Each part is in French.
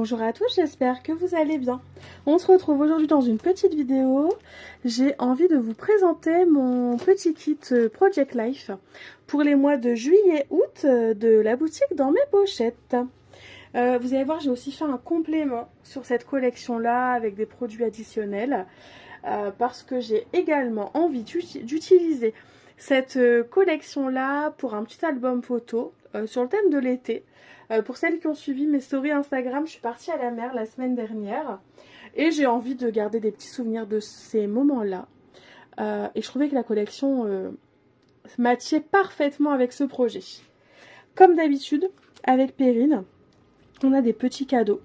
Bonjour à tous, j'espère que vous allez bien. On se retrouve aujourd'hui dans une petite vidéo. J'ai envie de vous présenter mon petit kit Project Life pour les mois de juillet-août de la boutique Dans mes pochettes. Vous allez voir, j'ai aussi fait un complément sur cette collection-là avec des produits additionnels parce que j'ai également envie d'utiliser cette collection-là pour un petit album photo sur le thème de l'été. Pour celles qui ont suivi mes stories Instagram, je suis partie à la mer la semaine dernière et j'ai envie de garder des petits souvenirs de ces moments-là. Et je trouvais que la collection matchait parfaitement avec ce projet. Comme d'habitude, avec Perrine, on a des petits cadeaux.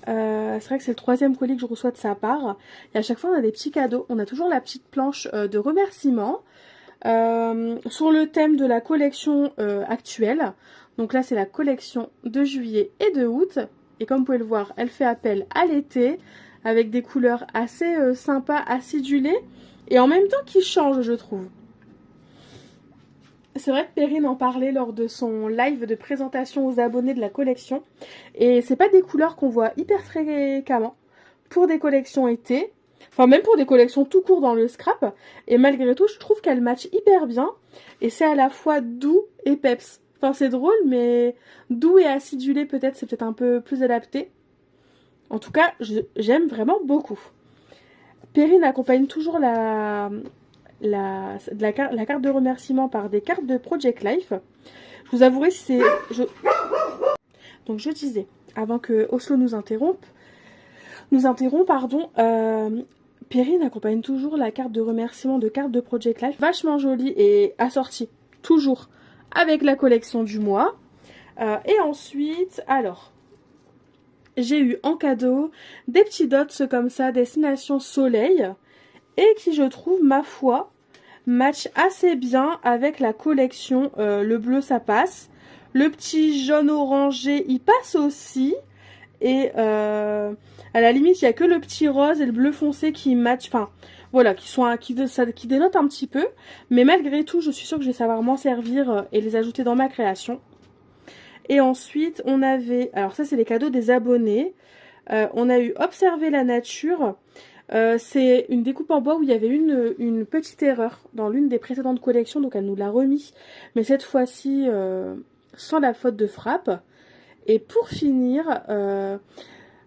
C'est vrai que c'est le troisième colis que je reçois de sa part. Et à chaque fois, on a des petits cadeaux. On a toujours la petite planche de remerciements sur le thème de la collection actuelle. Donc là, c'est la collection de juillet et de août. Et comme vous pouvez le voir, elle fait appel à l'été avec des couleurs assez sympas, acidulées. Et en même temps qui changent, je trouve. C'est vrai que Perrine en parlait lors de son live de présentation aux abonnés de la collection. Et c'est pas des couleurs qu'on voit hyper fréquemment pour des collections été. Enfin, même pour des collections tout court dans le scrap. Et malgré tout, je trouve qu'elles matchent hyper bien. Et c'est à la fois doux et peps. Enfin, c'est drôle, mais doux et acidulé, peut-être, c'est peut-être un peu plus adapté. En tout cas, j'aime vraiment beaucoup. Perrine accompagne toujours la carte de remerciement par des cartes de Project Life. Je vous avouerai si c'est... Donc je disais, avant que Oslo nous interrompt, Perrine accompagne toujours la carte de remerciement de carte de Project Life, vachement jolie et assortie toujours avec la collection du mois. Et ensuite, alors, j'ai eu en cadeau des petits dots comme ça, destination soleil, et qui, je trouve, ma foi, match assez bien avec la collection. Le bleu, ça passe. Le petit jaune orangé, il passe aussi. Et à la limite, il n'y a que le petit rose et le bleu foncé qui matchent. Enfin, voilà, qui dénotent un petit peu. Mais malgré tout, je suis sûre que je vais savoir m'en servir et les ajouter dans ma création. Et ensuite, on avait... Alors ça, c'est les cadeaux des abonnés. On a eu Observer la nature. C'est une découpe en bois où il y avait une petite erreur dans l'une des précédentes collections. Donc elle nous l'a remis. Mais cette fois-ci, sans la faute de frappe. Et pour finir,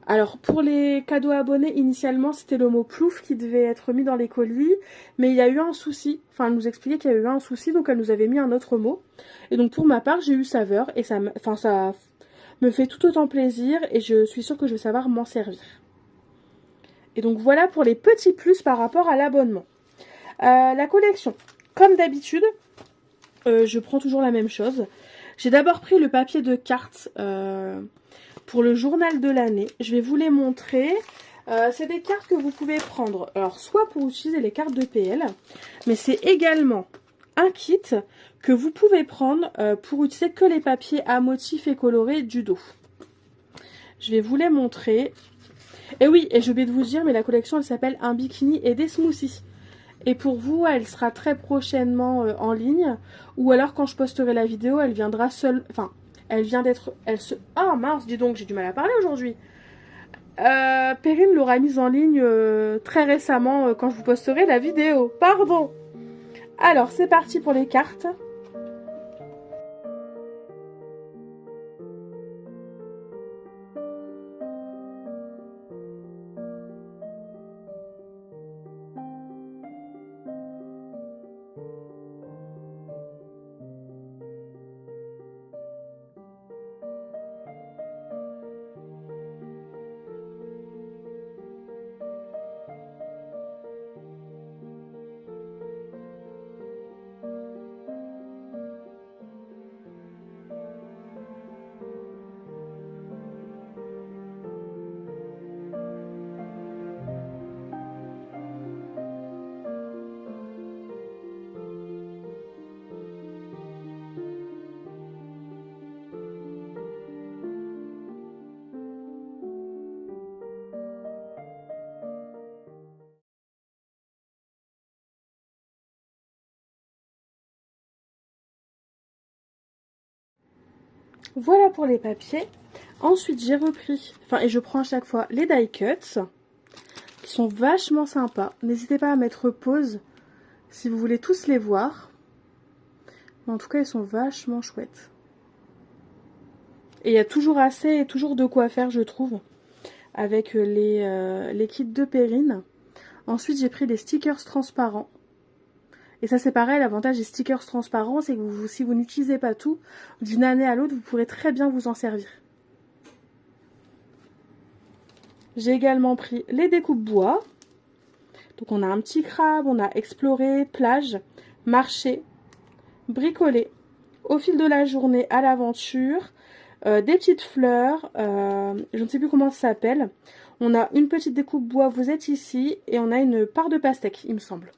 alors pour les cadeaux abonnés, initialement c'était le mot plouf qui devait être mis dans les colis, mais il y a eu un souci, enfin elle nous expliquait qu'il y a eu un souci, donc elle nous avait mis un autre mot. Et donc pour ma part j'ai eu saveur, et ça me fait tout autant plaisir, et je suis sûre que je vais savoir m'en servir. Et donc voilà pour les petits plus par rapport à l'abonnement. La collection, comme d'habitude, je prends toujours la même chose. J'ai d'abord pris le papier de cartes pour le journal de l'année. Je vais vous les montrer. C'est des cartes que vous pouvez prendre, alors soit pour utiliser les cartes de PL, mais c'est également un kit que vous pouvez prendre pour utiliser que les papiers à motifs et colorés du dos. Je vais vous les montrer. Et oui, et j'ai oublié de vous dire, mais la collection elle s'appelle Un bikini et des smoothies. Et pour vous, elle sera très prochainement en ligne. Ou alors, quand je posterai la vidéo, elle viendra seule... Enfin, elle vient d'être... Ah mince, dis donc, j'ai du mal à parler aujourd'hui. Perrine l'aura mise en ligne très récemment quand je vous posterai la vidéo. Pardon. Alors, c'est parti pour les cartes. Voilà pour les papiers. Ensuite, j'ai repris, enfin, et je prends à chaque fois les die cuts, qui sont vachement sympas. N'hésitez pas à mettre pause si vous voulez tous les voir. Mais en tout cas, ils sont vachement chouettes. Et il y a toujours assez et toujours de quoi faire, je trouve, avec les kits de Perrine. Ensuite, j'ai pris des stickers transparents. Et ça, c'est pareil, l'avantage des stickers transparents, c'est que si vous n'utilisez pas tout, d'une année à l'autre, vous pourrez très bien vous en servir. J'ai également pris les découpes bois. Donc on a un petit crabe, on a exploré, plage, marché, bricolé, au fil de la journée à l'aventure, des petites fleurs, je ne sais plus comment ça s'appelle. On a une petite découpe bois, vous êtes ici, et on a une part de pastèque, il me semble.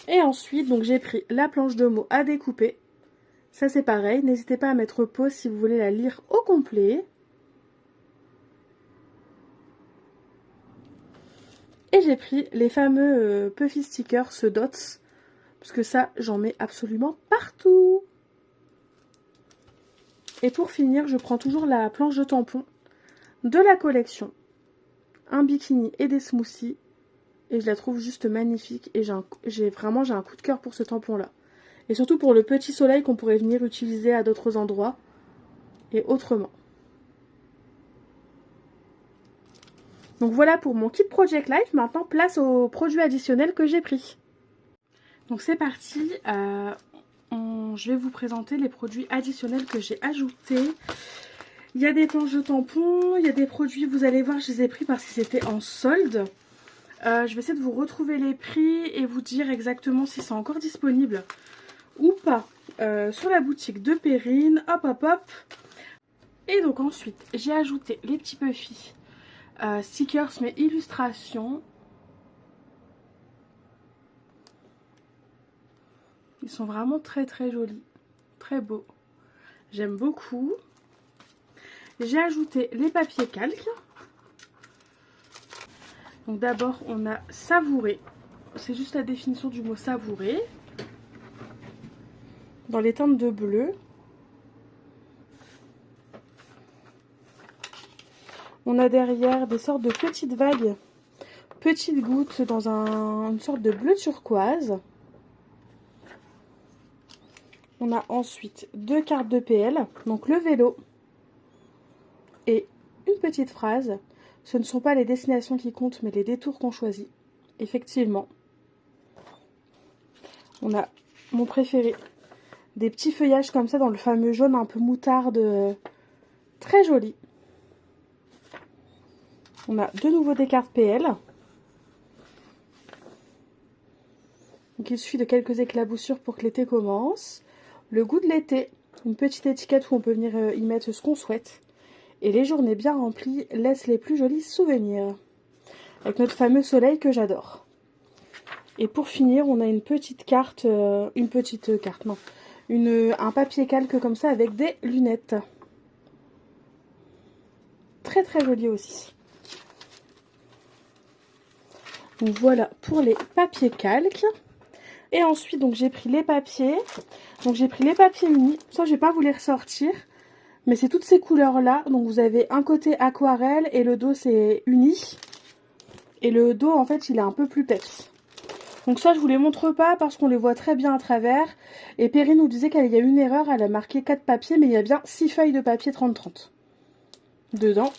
Et ensuite, donc j'ai pris la planche de mots à découper. Ça c'est pareil, n'hésitez pas à mettre pause si vous voulez la lire au complet. Et j'ai pris les fameux Puffy stickers, ce Dots, parce que ça, j'en mets absolument partout. Et pour finir, je prends toujours la planche de tampons de la collection. Un bikini et des smoothies. Et je la trouve juste magnifique. Et j'ai un coup de cœur pour ce tampon-là. Et surtout pour le petit soleil qu'on pourrait venir utiliser à d'autres endroits. Et autrement. Donc voilà pour mon kit Project Life. Maintenant, place aux produits additionnels que j'ai pris. Donc c'est parti. Je vais vous présenter les produits additionnels que j'ai ajoutés. Il y a des planches de tampons, il y a des produits, vous allez voir, je les ai pris parce qu'ils étaient en solde. Je vais essayer de vous retrouver les prix et vous dire exactement si c'est encore disponible ou pas sur la boutique de Perrine. Hop hop hop. Et donc ensuite, j'ai ajouté les petits Puffy stickers mais illustrations. Ils sont vraiment très très jolis, très beaux. J'aime beaucoup. J'ai ajouté les papiers calques. Donc d'abord on a savouré. C'est juste la définition du mot savourer. Dans les teintes de bleu. On a derrière des sortes de petites vagues, petites gouttes dans une sorte de bleu turquoise. On a ensuite deux cartes de PL, donc le vélo et une petite phrase. Ce ne sont pas les destinations qui comptent, mais les détours qu'on choisit. Effectivement. On a mon préféré, des petits feuillages comme ça dans le fameux jaune un peu moutarde, très joli. On a de nouveau des cartes PL. Donc il suffit de quelques éclaboussures pour que l'été commence. Le goût de l'été, une petite étiquette où on peut venir y mettre ce qu'on souhaite. Et les journées bien remplies laissent les plus jolis souvenirs. Avec notre fameux soleil que j'adore. Et pour finir, on a une petite carte, un papier calque comme ça avec des lunettes. Très très joli aussi. Donc voilà pour les papiers calques. Et ensuite, donc j'ai pris les papiers. Donc j'ai pris les papiers unis. Ça, je vais pas vous les ressortir. Mais c'est toutes ces couleurs-là. Donc vous avez un côté aquarelle et le dos, c'est uni. Et le dos, en fait, il est un peu plus peps. Donc ça, je vous les montre pas parce qu'on les voit très bien à travers. Et Perrine nous disait qu'il y a eu une erreur. Elle a marqué 4 papiers, mais il y a bien 6 feuilles de papier 30-30 dedans.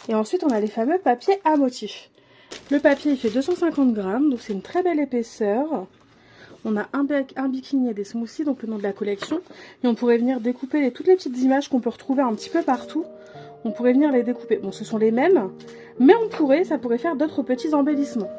Et ensuite, on a les fameux papiers à motifs. Le papier, il fait 250 grammes, donc c'est une très belle épaisseur. On a un bikini et des smoothies, donc le nom de la collection. Et on pourrait venir découper toutes les petites images qu'on peut retrouver un petit peu partout. On pourrait venir les découper. Bon, ce sont les mêmes, mais ça pourrait faire d'autres petits embellissements.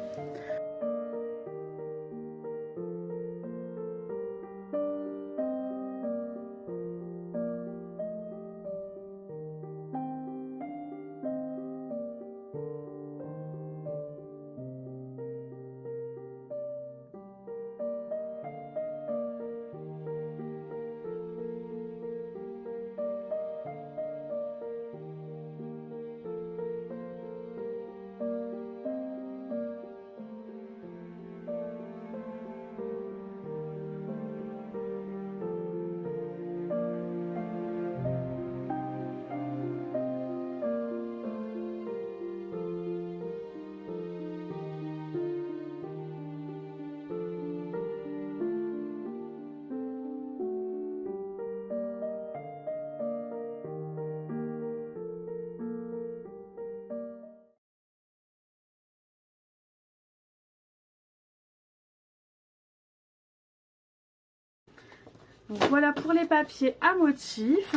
Donc voilà pour les papiers à motifs.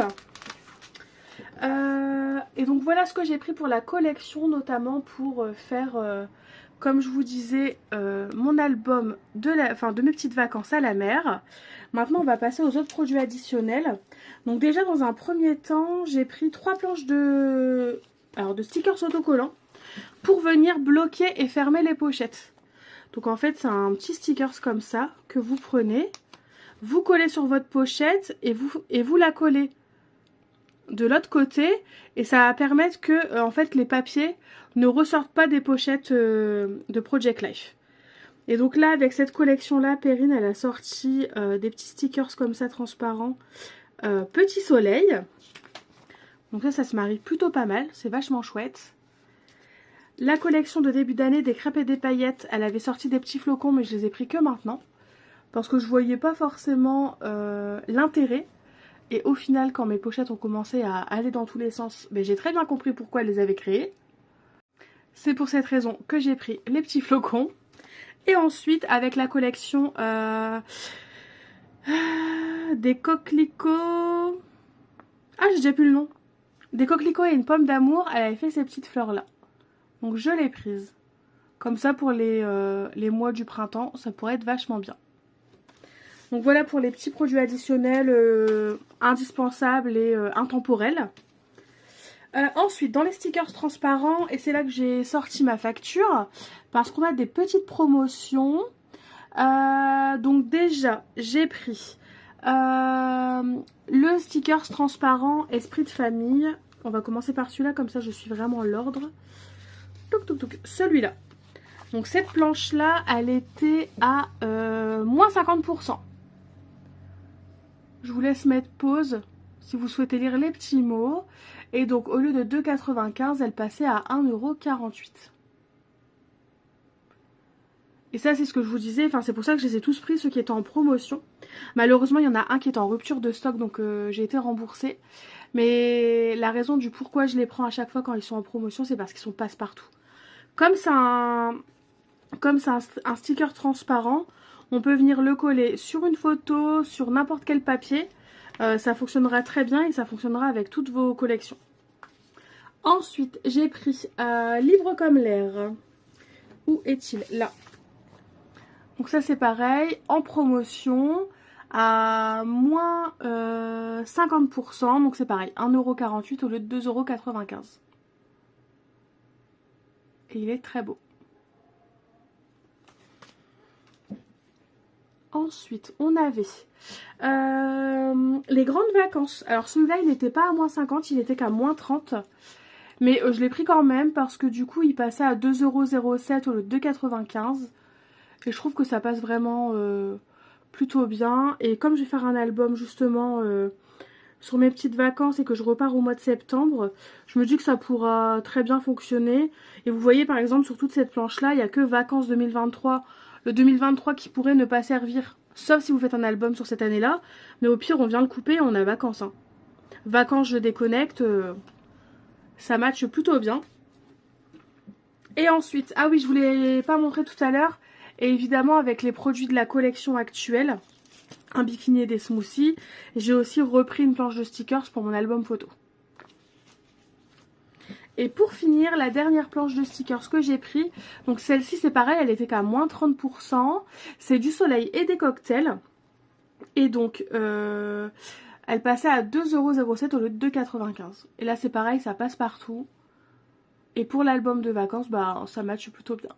Et donc voilà ce que j'ai pris pour la collection, notamment pour faire, comme je vous disais, mon album de mes petites vacances à la mer. Maintenant on va passer aux autres produits additionnels. Donc déjà dans un premier temps, j'ai pris 3 planches de stickers autocollants pour venir bloquer et fermer les pochettes. Donc en fait c'est un petit stickers comme ça que vous prenez, vous collez sur votre pochette et vous la collez de l'autre côté, et ça va permettre que en fait les papiers ne ressortent pas des pochettes de Project Life. Et donc là avec cette collection là, Perrine elle a sorti des petits stickers comme ça transparents, petit soleil. Donc ça se marie plutôt pas mal, c'est vachement chouette. La collection de début d'année des crêpes et des paillettes, elle avait sorti des petits flocons mais je les ai pris que maintenant parce que je voyais pas forcément l'intérêt. Et au final, quand mes pochettes ont commencé à aller dans tous les sens, ben, j'ai très bien compris pourquoi elles les avaient créées. C'est pour cette raison que j'ai pris les petits flocons. Et ensuite, avec la collection des coquelicots... Ah, j'ai déjà plus le nom. Des coquelicots et une pomme d'amour, elle avait fait ces petites fleurs-là. Donc je l'ai prise. Comme ça, pour les mois du printemps, ça pourrait être vachement bien. Donc voilà pour les petits produits additionnels indispensables et intemporels. Ensuite, dans les stickers transparents, et c'est là que j'ai sorti ma facture, parce qu'on a des petites promotions. Donc déjà, j'ai pris le stickers transparent Esprit de famille. On va commencer par celui-là, comme ça je suis vraiment l'ordre. Celui-là. Donc cette planche-là, elle était à moins 50%. Je vous laisse mettre pause si vous souhaitez lire les petits mots. Et donc au lieu de 2,95 €, elle passait à 1,48 €. Et ça c'est ce que je vous disais, enfin c'est pour ça que je les ai tous pris, ceux qui étaient en promotion. Malheureusement il y en a un qui est en rupture de stock, donc j'ai été remboursée. Mais la raison du pourquoi je les prends à chaque fois quand ils sont en promotion, c'est parce qu'ils sont passe-partout. Comme c'est un sticker transparent, on peut venir le coller sur une photo, sur n'importe quel papier. Ça fonctionnera très bien et ça fonctionnera avec toutes vos collections. Ensuite, j'ai pris Libre comme l'air. Où est-il? Là. Donc ça c'est pareil, en promotion à moins 50%. Donc c'est pareil, 1,48 € au lieu de 2,95 €. Et il est très beau. Ensuite, on avait les grandes vacances. Alors celui-là, il n'était pas à moins 50, il était qu'à moins 30. Mais je l'ai pris quand même parce que du coup, il passait à 2,07 € au lieu de 2,95 €. Et je trouve que ça passe vraiment plutôt bien. Et comme je vais faire un album justement sur mes petites vacances et que je repars au mois de septembre, je me dis que ça pourra très bien fonctionner. Et vous voyez par exemple sur toute cette planche-là, il n'y a que vacances 2023. Le 2023 qui pourrait ne pas servir, sauf si vous faites un album sur cette année-là. Mais au pire, on vient le couper et on a vacances. Hein. Vacances, je déconnecte, ça matche plutôt bien. Et ensuite, ah oui, je vous l'ai pas montré tout à l'heure. Et évidemment, avec les produits de la collection actuelle, un bikini et des smoothies, j'ai aussi repris une planche de stickers pour mon album photo. Et pour finir, la dernière planche de stickers que j'ai pris, donc celle-ci c'est pareil, elle était qu'à moins 30%, c'est du soleil et des cocktails. Et donc, elle passait à 2,07 € au lieu de 2,95 €. Et là c'est pareil, ça passe partout. Et pour l'album de vacances, bah ça matche plutôt bien.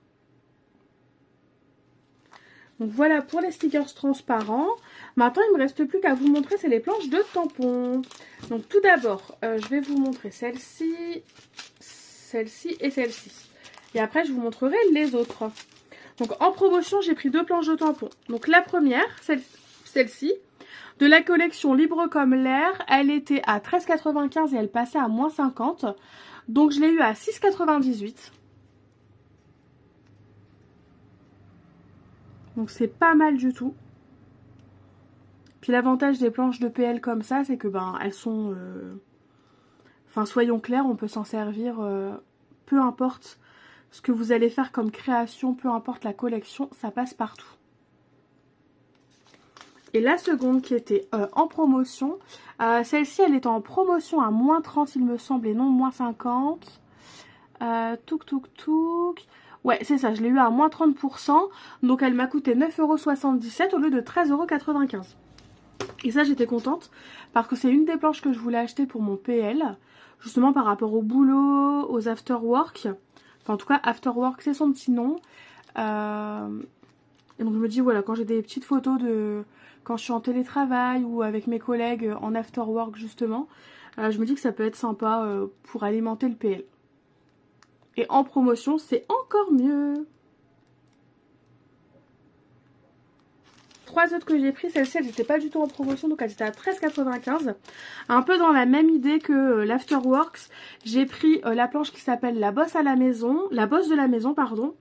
Donc voilà pour les stickers transparents. Maintenant il ne me reste plus qu'à vous montrer, c'est les planches de tampons. Donc tout d'abord, je vais vous montrer celle-ci, celle-ci et celle-ci. Et après je vous montrerai les autres. Donc en promotion j'ai pris 2 planches de tampons. Donc la première, celle-ci, de la collection Libre comme l'air, elle était à 13,95 € et elle passait à moins 50 €. Donc je l'ai eu à 6,98 €. Donc c'est pas mal du tout. Puis l'avantage des planches de PL comme ça, c'est que ben elles sont... Enfin soyons clairs, on peut s'en servir peu importe ce que vous allez faire comme création, peu importe la collection, ça passe partout. Et la seconde qui était en promotion, celle-ci elle est en promotion à moins 30 il me semble et non moins 50. Touk touk touk. Ouais c'est ça, je l'ai eu à moins 30%. Donc elle m'a coûté 9,77 € au lieu de 13,95 €. Et ça j'étais contente parce que c'est une des planches que je voulais acheter pour mon PL. Justement par rapport au boulot, aux afterwork. Enfin en tout cas afterwork c'est son petit nom. Et donc je me dis voilà, quand j'ai des petites photos de quand je suis en télétravail ou avec mes collègues en afterwork justement, je me dis que ça peut être sympa pour alimenter le PL. Et en promotion c'est encore mieux. Trois autres que j'ai pris, celle-ci elle n'était pas du tout en promotion, donc elle était à 13,95 €. Un peu dans la même idée que l'Afterworks, j'ai pris la planche qui s'appelle la bosse de la maison pardon.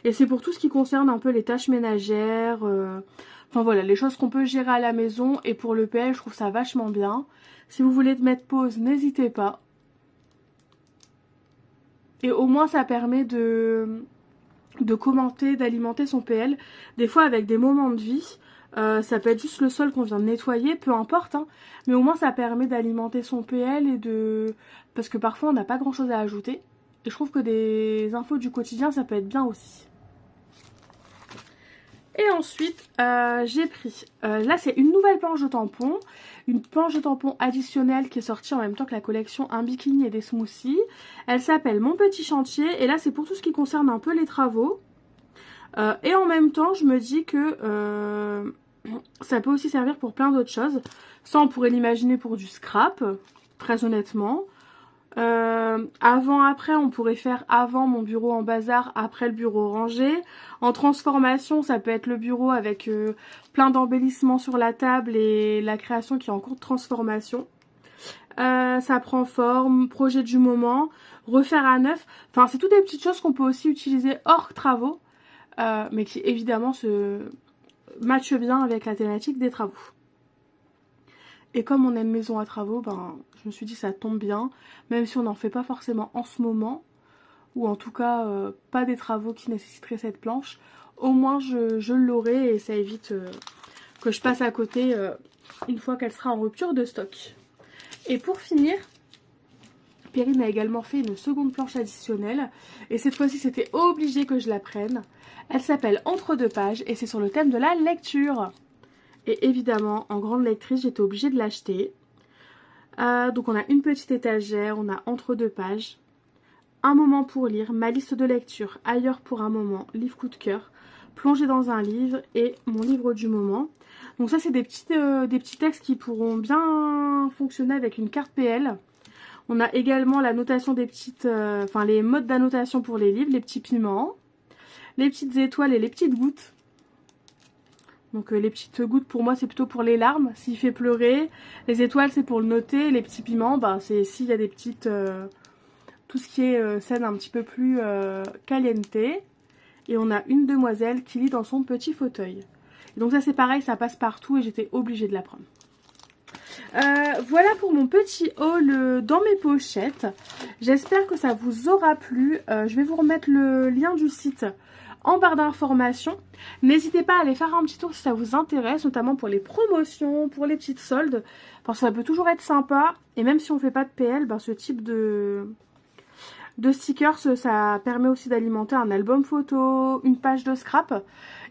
Et c'est pour tout ce qui concerne un peu les tâches ménagères, enfin voilà, les choses qu'on peut gérer à la maison. Et pour le PL, je trouve ça vachement bien. Si vous voulez te mettre pause, n'hésitez pas. Et au moins ça permet de commenter, d'alimenter son PL. Des fois avec des moments de vie. Ça peut être juste le sol qu'on vient de nettoyer, peu importe, hein, mais au moins ça permet d'alimenter son PL et de... Parce que parfois on n'a pas grand chose à ajouter. Et je trouve que des infos du quotidien ça peut être bien aussi. Et ensuite j'ai pris, là c'est une nouvelle planche de tampon. Une planche de tampon additionnelle qui est sortie en même temps que la collection Un bikini et des smoothies. Elle s'appelle Mon Petit Chantier et là c'est pour tout ce qui concerne un peu les travaux. Et en même temps je me dis que... ça peut aussi servir pour plein d'autres choses. Ça, on pourrait l'imaginer pour du scrap, très honnêtement. Avant, après, on pourrait faire avant mon bureau en bazar, après le bureau rangé. En transformation, ça peut être le bureau avec plein d'embellissements sur la table et la création qui est en cours de transformation. Ça prend forme, projet du moment, refaire à neuf. Enfin, c'est toutes des petites choses qu'on peut aussi utiliser hors travaux, mais qui évidemment se... matche bien avec la thématique des travaux. Et comme on aime maison à travaux, ben, je me suis dit ça tombe bien, même si on n'en fait pas forcément en ce moment, ou en tout cas pas des travaux qui nécessiteraient cette planche, au moins je l'aurai et ça évite que je passe à côté une fois qu'elle sera en rupture de stock. Et pour finir, Perrine a également fait une seconde planche additionnelle, et cette fois-ci c'était obligé que je la prenne. Elle s'appelle Entre deux pages et c'est sur le thème de la lecture. Et évidemment, en grande lectrice, j'étais obligée de l'acheter. Donc on a une petite étagère, on a Entre deux pages, un moment pour lire, ma liste de lecture, ailleurs pour un moment, livre coup de cœur, plonger dans un livre et mon livre du moment. Donc ça c'est des petits textes qui pourront bien fonctionner avec une carte PL. On a également la notation des petites, les modes d'annotation pour les livres, les petits piments. Les petites étoiles et les petites gouttes. Donc les petites gouttes pour moi c'est plutôt pour les larmes, s'il fait pleurer. Les étoiles c'est pour le noter. Les petits piments, bah, c'est s'il y a des petites... tout ce qui est scène un petit peu plus caliente. Et on a une demoiselle qui lit dans son petit fauteuil. Et donc ça c'est pareil, ça passe partout et j'étais obligée de la prendre. Voilà pour mon petit haul dans mes pochettes. J'espère que ça vous aura plu. Je vais vous remettre le lien du site en barre d'informations. N'hésitez pas à aller faire un petit tour si ça vous intéresse, notamment pour les promotions, pour les petites soldes, parce que ça peut toujours être sympa. Et même si on ne fait pas de PL, ben, ce type de stickers, ça permet aussi d'alimenter un album photo, une page de scrap,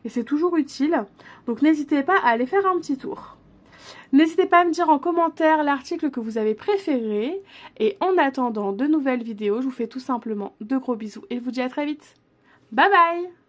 et c'est toujours utile. Donc n'hésitez pas à aller faire un petit tour. N'hésitez pas à me dire en commentaire l'article que vous avez préféré. Et en attendant de nouvelles vidéos, je vous fais tout simplement de gros bisous et je vous dis à très vite. Bye bye!